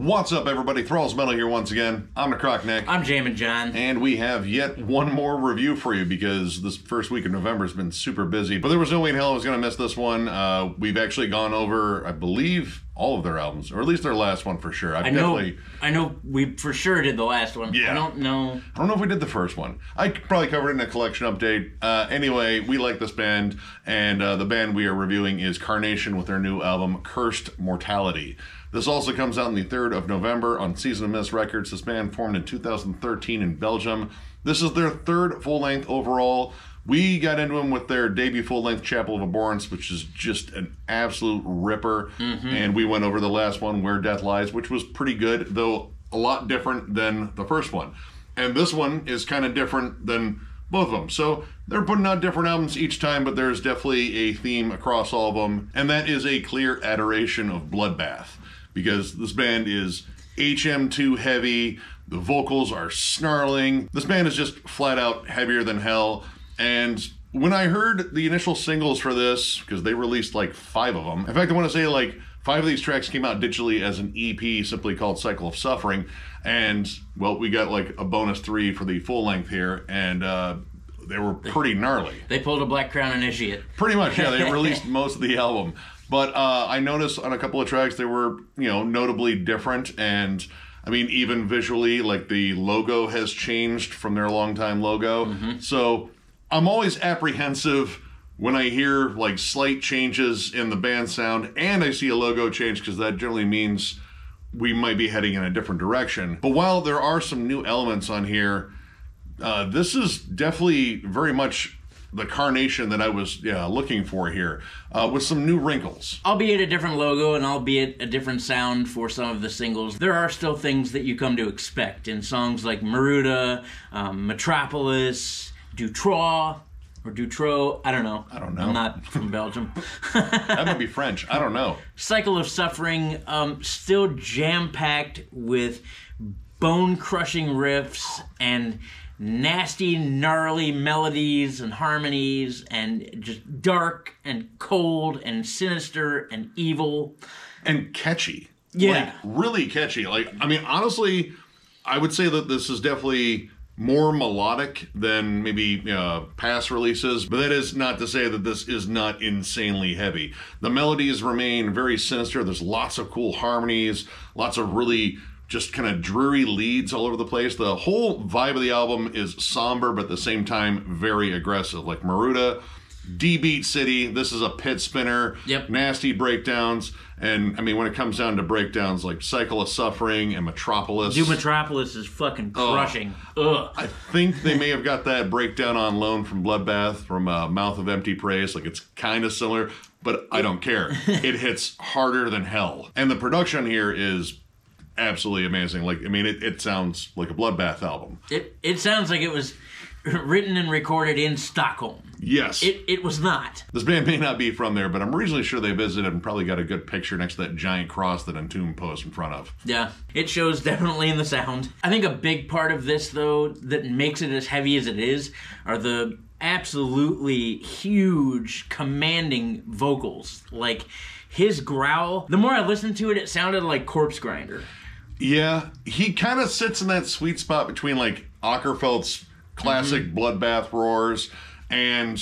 What's up, everybody? Thralls Metal here once again. I'm Necrotic Nick. I'm Jammin John. And we have yet one more review for you because this first week of November has been super busy. But there was no way in hell I was going to miss this one. We've actually gone over, I believe, all of their albums, or at least their last one for sure. I know we for sure did the last one. Yeah. I don't know if we did the first one. I probably covered it in a collection update. Anyway, we like this band, and the band we are reviewing is Carnation with their new album, Cursed Mortality. This also comes out on the 3rd of November on Season of Mist Records. This band formed in 2013 in Belgium. This is their third full-length overall. We got into them with their debut full-length Chapel of Abhorrence, which is just an absolute ripper. And we went over the last one, Where Death Lies, which was pretty good, though a lot different than the first one. And this one is kind of different than both of them. So they're putting out different albums each time, but there's definitely a theme across all of them, and that is a clear adoration of bloodbath. Because this band is HM2 heavy, the vocals are snarling. This band is just flat out heavier than hell. And when I heard the initial singles for this, because they released like 5 of them. In fact, I want to say like 5 of these tracks came out digitally as an EP simply called Cycle of Suffering. And well, we got like a bonus 3 for the full length here. And they were pretty gnarly. They pulled a Black Crown Initiate. Pretty much, yeah. They released most of the album. But I noticed on a couple of tracks they were, notably different. And I mean, even visually, like the logo has changed from their longtime logo. So I'm always apprehensive when I hear like slight changes in the band sound and I see a logo change, because that generally means we might be heading in a different direction. But while there are some new elements on here, this is definitely very much the Carnation that I was looking for here, with some new wrinkles. Albeit a different logo and albeit a different sound for some of the singles, there are still things that you come to expect in songs like Maruda, Metropolis, Dutroux, or Dutroux, I don't know. I'm not from Belgium. That might be French, I don't know. Cycle of Suffering, still jam-packed with bone-crushing riffs and nasty, gnarly melodies and harmonies, and just dark and cold and sinister and evil. And catchy. Yeah. Like, really catchy. Like, I mean, honestly, I would say that this is definitely more melodic than maybe past releases, but that is not to say that this is not insanely heavy. The melodies remain very sinister. There's lots of cool harmonies, lots of really just kind of dreary leads all over the place. The whole vibe of the album is somber, but at the same time, very aggressive. Like Maruda, D-Beat City, this is a pit spinner, nasty breakdowns. And I mean, when it comes down to breakdowns like Cycle of Suffering and Metropolis. Dude, Metropolis is fucking crushing. Ugh. I think they may have got that breakdown on loan from Bloodbath, from Mouth of Empty Praise. Like, it's kind of similar, but I don't care. It hits harder than hell. And the production here is absolutely amazing. Like, I mean, it sounds like a Bloodbath album. It sounds like it was written and recorded in Stockholm. Yes. It was not. This band may not be from there, but I'm reasonably sure they visited and probably got a good picture next to that giant cross that Entomb posed in front of. Yeah, it shows definitely in the sound. I think a big part of this, though, that makes it as heavy as it is, are the absolutely huge, commanding vocals. Like, his growl, the more I listened to it, it sounded like Corpse Grinder. Yeah, he kind of sits in that sweet spot between, like, Ockerfeldt's classic Bloodbath roars and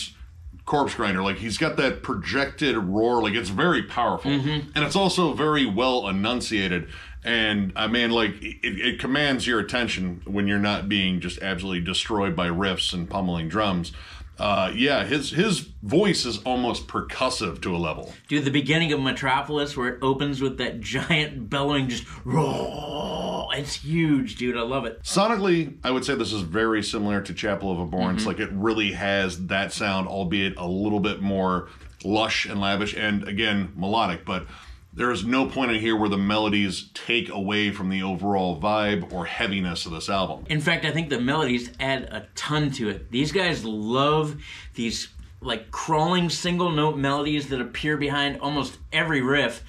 Corpse Grinder. Like, he's got that projected roar. Like, it's very powerful. And it's also very well enunciated. And, I mean, like, it commands your attention when you're not being just absolutely destroyed by riffs and pummeling drums. Yeah, his voice is almost percussive to a level. Dude, the beginning of Metropolis, where it opens with that giant bellowing, just roar. It's huge, dude. I love it. Sonically, I would say this is very similar to Chapel of Abhorrence. Like, it really has that sound, albeit a little bit more lush and lavish, and again, melodic. But there is no point in here where the melodies take away from the overall vibe or heaviness of this album. In fact, I think the melodies add a ton to it. These guys love these like crawling single note melodies that appear behind almost every riff,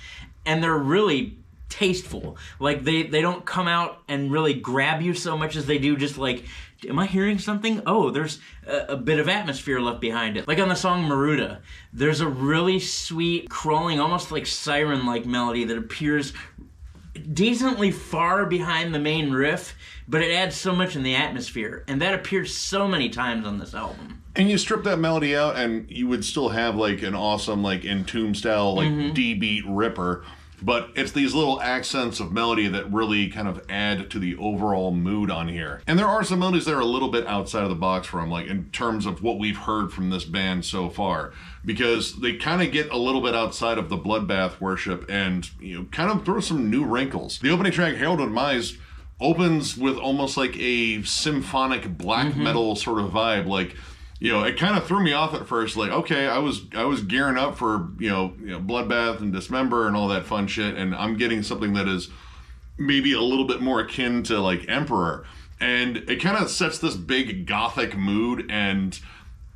and they're really tasteful. Like, they don't come out and really grab you so much as they do just like, am I hearing something? Oh, there's a bit of atmosphere left behind it. Like on the song Maruda, there's a really sweet, crawling, almost like siren-like melody that appears decently far behind the main riff, but it adds so much in the atmosphere, and that appears so many times on this album. And you strip that melody out, and you would still have like an awesome, like Entomb style, like D-beat ripper. But it's these little accents of melody that really kind of add to the overall mood on here. And there are some melodies that are a little bit outside of the box for them, like in terms of what we've heard from this band so far, because they kind of get a little bit outside of the bloodbath worship and, you know, kind of throw some new wrinkles. The opening track, Herald of Demise, opens with almost like a symphonic black metal sort of vibe, like, you know, it kind of threw me off at first. Like, okay, I was gearing up for, you know, Bloodbath and Dismember and all that fun shit, and I'm getting something that is maybe a little bit more akin to, like, Emperor. And it kind of sets this big gothic mood, and,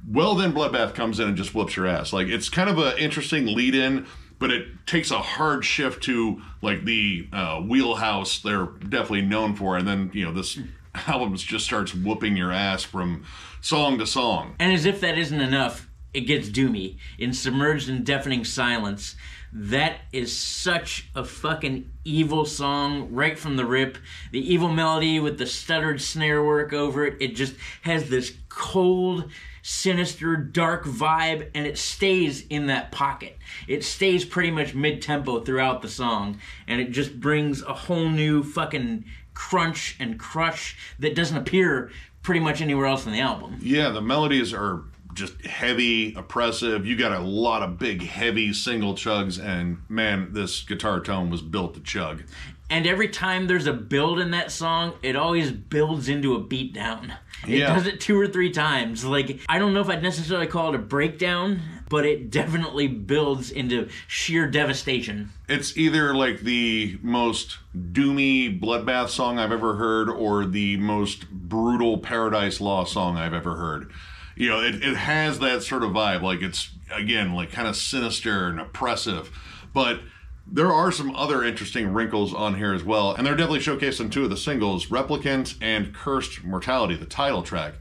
well, then Bloodbath comes in and just whoops your ass. Like, it's kind of an interesting lead-in, but it takes a hard shift to, like, the wheelhouse they're definitely known for, and then, you know, this album just starts whooping your ass from song to song. And as if that isn't enough, it gets doomy. In Submerged in Deafening Silence, that is such a fucking evil song right from the rip. The evil melody with the stuttered snare work over it, it just has this cold, sinister, dark vibe, and it stays in that pocket. It stays pretty much mid-tempo throughout the song, and it just brings a whole new fucking crunch and crush that doesn't appear pretty much anywhere else in the album. Yeah, the melodies are just heavy, oppressive. You got a lot of big, heavy single chugs, and man, this guitar tone was built to chug. And every time there's a build in that song, it always builds into a beatdown. It does it 2 or 3 times. Like, I don't know if I'd necessarily call it a breakdown, but it definitely builds into sheer devastation. It's either like the most doomy Bloodbath song I've ever heard or the most brutal Paradise Lost song I've ever heard. You know, it has that sort of vibe. Like, it's, again, like kind of sinister and oppressive. But there are some other interesting wrinkles on here as well, and they're definitely showcased in 2 of the singles, Replicant and Cursed Mortality, the title track.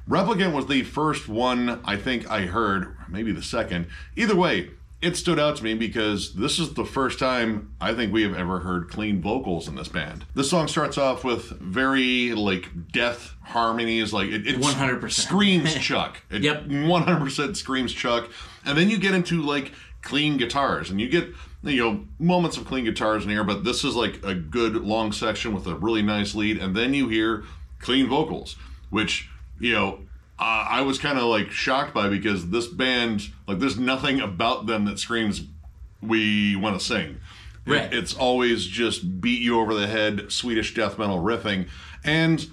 Replicant was the first one I think I heard, maybe the second. Either way, it stood out to me because this is the first time I think we have ever heard clean vocals in this band. This song starts off with very, like, death harmonies, like it 100%. Screams Chuck. It 100% screams Chuck. And then you get into, like, clean guitars, and you get, you know, moments of clean guitars in here, but this is like a good long section with a really nice lead, and then you hear clean vocals, which, you know, I was kind of like shocked by, because this band, like, there's nothing about them that screams we want to sing. Right. It's always just beat you over the head, Swedish death metal riffing. And,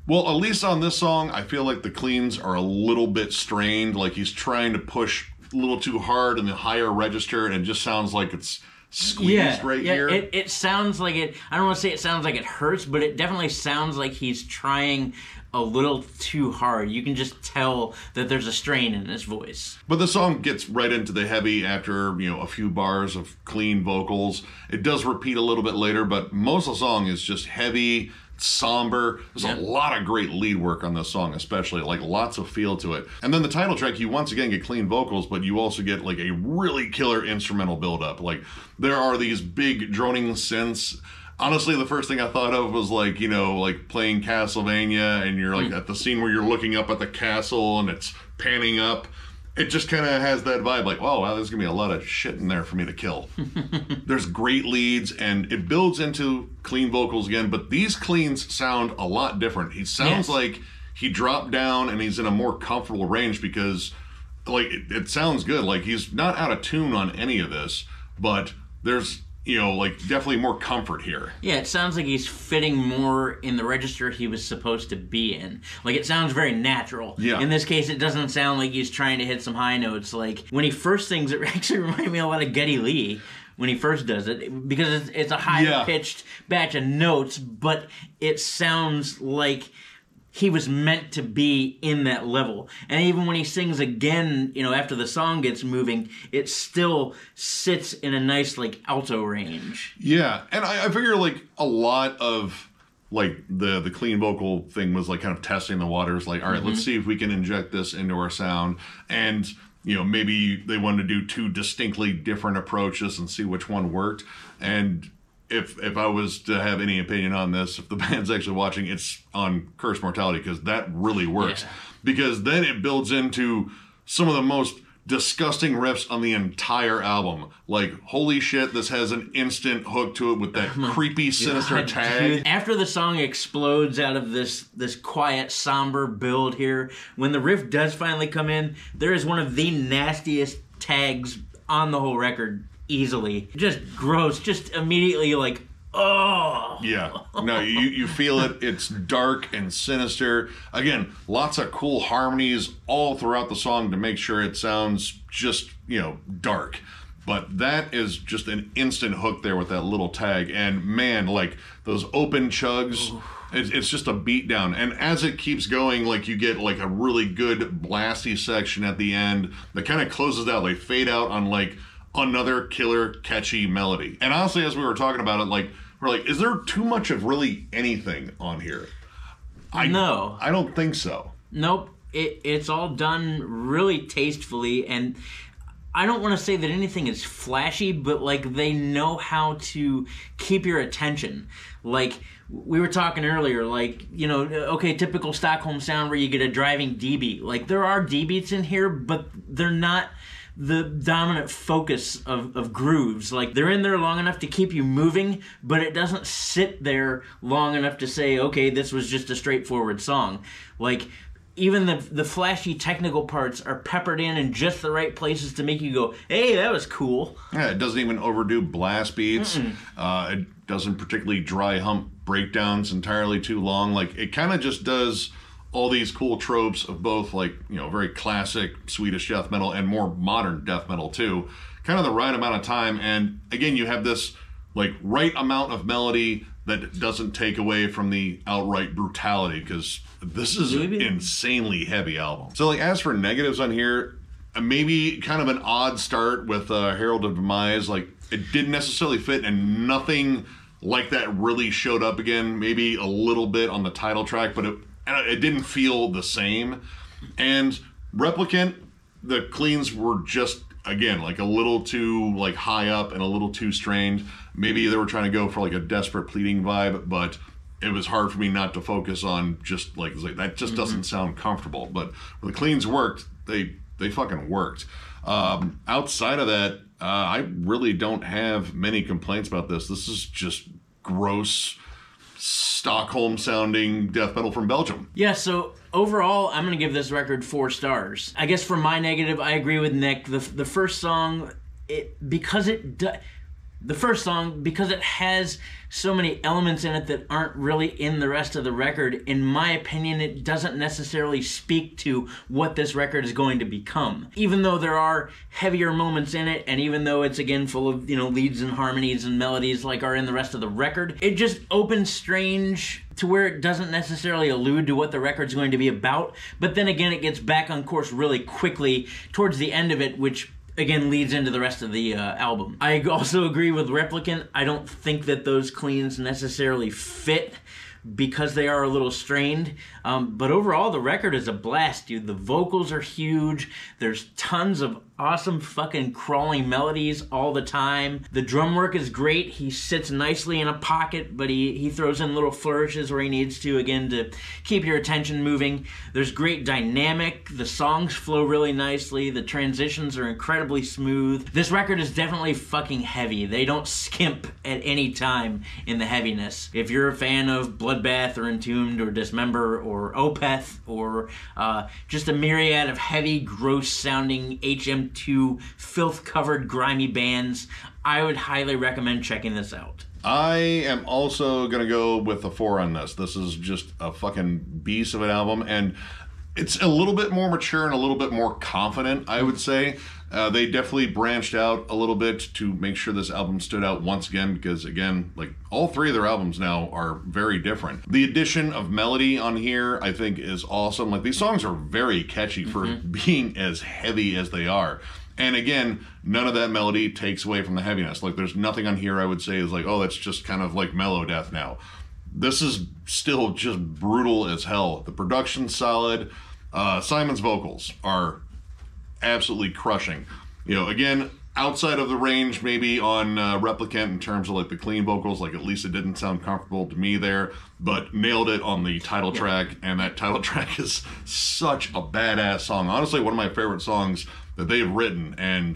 well, at least on this song, I feel like the cleans are a little bit strained, like he's trying to push a little too hard in the higher register, and it just sounds like it's squeezed here. It sounds like it, I don't want to say it sounds like it hurts, but it definitely sounds like he's trying a little too hard. You can just tell that there's a strain in his voice. But the song gets right into the heavy after, you know, a few bars of clean vocals. It does repeat a little bit later, but most of the song is just heavy, somber. There's a lot of great lead work on this song, especially, like, lots of feel to it. And then the title track, you once again get clean vocals, but you also get, like, a really killer instrumental buildup. Like, there are these big droning synths. Honestly, the first thing I thought of was, like, you know, like playing Castlevania, and you're like at the scene where you're looking up at the castle and it's panning up. It just kind of has that vibe, like, oh, wow, there's going to be a lot of shit in there for me to kill. There's great leads, and it builds into clean vocals again, but these cleans sound a lot different. He sounds like he dropped down and he's in a more comfortable range, because, like, it sounds good. Like, he's not out of tune on any of this, but there's, you know, like, definitely more comfort here. Yeah, it sounds like he's fitting more in the register he was supposed to be in. Like, it sounds very natural. Yeah. In this case, it doesn't sound like he's trying to hit some high notes. Like, when he first sings, it actually reminded me a lot of Geddy Lee when he first does it, because it's a high-pitched batch of notes, but it sounds like he was meant to be in that level. And even when he sings again, you know, after the song gets moving, it still sits in a nice, like, alto range. Yeah, and I figure, like, a lot of, like, the clean vocal thing was, like, kind of testing the waters. Like, all right, let's see if we can inject this into our sound. And, you know, maybe they wanted to do 2 distinctly different approaches and see which one worked. And if I was to have any opinion on this, if the band's actually watching, it's on Cursed Mortality, because that really works. Yeah. Because then it builds into some of the most disgusting riffs on the entire album. Like, holy shit, this has an instant hook to it with that creepy, sinister tag. Dude. After the song explodes out of this quiet, somber build here, when the riff does finally come in, there is one of the nastiest tags on the whole record, easily. Just gross, just immediately like, oh. Yeah, no, you feel it. It's dark and sinister. Again, lots of cool harmonies all throughout the song to make sure it sounds just, dark. But that is just an instant hook there with that little tag. And man, like those open chugs, it's just a beat down. And as it keeps going, like you get like a really good blasty section at the end that kind of closes out. They fade out on like another killer catchy melody. And honestly, as we were talking about it, like we're like, is there too much of really anything on here? No, I don't think so. Nope. It's all done really tastefully, and I don't want to say that anything is flashy, but like they know how to keep your attention. Like we were talking earlier, like, okay, typical Stockholm sound where you get a driving D beat. Like there are D beats in here, but they're not the dominant focus of grooves. Like they're in there long enough to keep you moving, but it doesn't sit there long enough to say, okay, this was just a straightforward song. Like even the flashy technical parts are peppered in just the right places to make you go, hey, that was cool. Yeah, it doesn't even overdo blast beats. It doesn't particularly dry hump breakdowns entirely too long. Like it kind of just does all these cool tropes of both, like, very classic Swedish death metal and more modern death metal too. Kind of the right amount of time. And again, you have this like right amount of melody that doesn't take away from the outright brutality, because this is an insanely heavy album. So like as for negatives on here, maybe kind of an odd start with Herald of Demise. Like it didn't necessarily fit, and nothing like that really showed up again. Maybe a little bit on the title track, but it didn't feel the same. And Replicant, the cleans were just, again, like a little too like high up and a little too strained. Maybe they were trying to go for like a desperate pleading vibe, but it was hard for me not to focus on just like that just doesn't sound comfortable. But when the cleans worked, they fucking worked. Outside of that, I really don't have many complaints about this. This is just gross Stockholm sounding death metal from Belgium. Yeah, so overall, I'm going to give this record 4 stars. I guess for my negative, I agree with Nick. The first song, because it has so many elements in it that aren't really in the rest of the record, in my opinion, it doesn't necessarily speak to what this record is going to become. Even though there are heavier moments in it, and even though it's again full of, leads and harmonies and melodies like are in the rest of the record, it just opens strange to where it doesn't necessarily allude to what the record's going to be about. But then again, it gets back on course really quickly towards the end of it, which again leads into the rest of the album. I also agree with Replicant. I don't think that those cleans necessarily fit because they are a little strained. But overall, the record is a blast, dude. The vocals are huge. There's tons of awesome fucking crawling melodies all the time. The drum work is great. He sits nicely in a pocket, but he throws in little flourishes where he needs to, again, to keep your attention moving. There's great dynamic. The songs flow really nicely. The transitions are incredibly smooth. This record is definitely fucking heavy. They don't skimp at any time in the heaviness. If you're a fan of Bloodbath or Entombed or Dismember or Opeth or just a myriad of heavy, gross-sounding HM2 filth-covered grimy bands, I would highly recommend checking this out. I am also going to go with a 4 on this. This is just a fucking beast of an album, and it's a little bit more mature and a little bit more confident, I would say. They definitely branched out a little bit to make sure this album stood out once again, because again, like all 3 of their albums now are very different. The addition of melody on here, I think, is awesome. Like these songs are very catchy for being as heavy as they are. And again, none of that melody takes away from the heaviness. Like there's nothing on here I would say is like, oh, that's just kind of like mellow death now. This is still just brutal as hell. The production's solid. Simon's vocals are absolutely crushing. Again, outside of the range maybe on Replicant in terms of like the clean vocals, like at least it didn't sound comfortable to me there, but nailed it on the title track, and that title track is such a badass song. Honestly, one of my favorite songs that they've written, and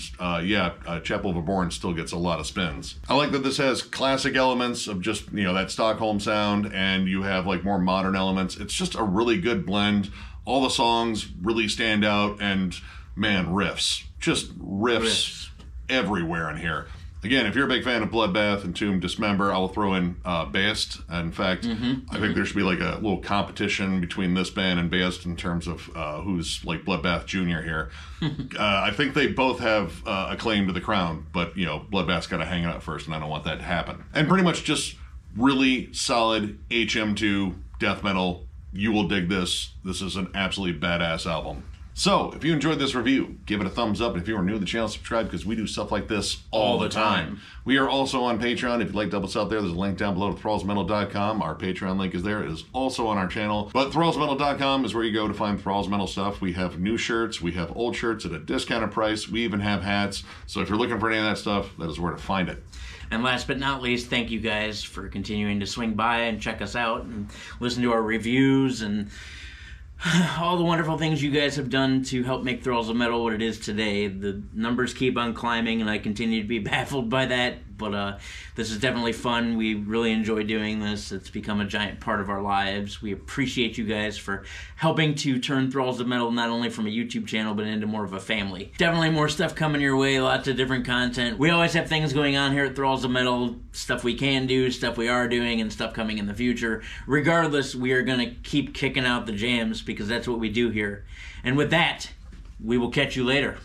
Chapel of Aborn still gets a lot of spins. I like that this has classic elements of just, that Stockholm sound, and you have like more modern elements. It's just a really good blend. All the songs really stand out, and man, riffs everywhere in here. Again, if you're a big fan of Bloodbath, Entomb, Dismember, I will throw in Beist. In fact, I think there should be like a little competition between this band and Beist in terms of who's like Bloodbath Jr. here. I think they both have a claim to the crown, but Bloodbath's got to hang it up first, and I don't want that to happen. And pretty much just really solid HM2 death metal. You will dig this. This is an absolutely badass album. So, if you enjoyed this review, give it a thumbs up. And if you are new to the channel, subscribe, because we do stuff like this all the time. We are also on Patreon. If you'd like to help us out there, there's a link down below to thrallsmetal.com. Our Patreon link is there. It is also on our channel. But thrallsmetal.com is where you go to find Thralls Metal stuff. We have new shirts. We have old shirts at a discounted price. We even have hats. So if you're looking for any of that stuff, that is where to find it. And last but not least, thank you guys for continuing to swing by and check us out and listen to our reviews and all the wonderful things you guys have done to help make Thralls of Metal what it is today. The numbers keep on climbing, and I continue to be baffled by that, but this is definitely fun. We really enjoy doing this. It's become a giant part of our lives. We appreciate you guys for helping to turn Thralls of Metal not only from a YouTube channel, but into more of a family. Definitely more stuff coming your way, lots of different content. We always have things going on here at Thralls of Metal, stuff we can do, stuff we are doing, and stuff coming in the future. Regardless, we are going to keep kicking out the jams, because that's what we do here. And with that, we will catch you later.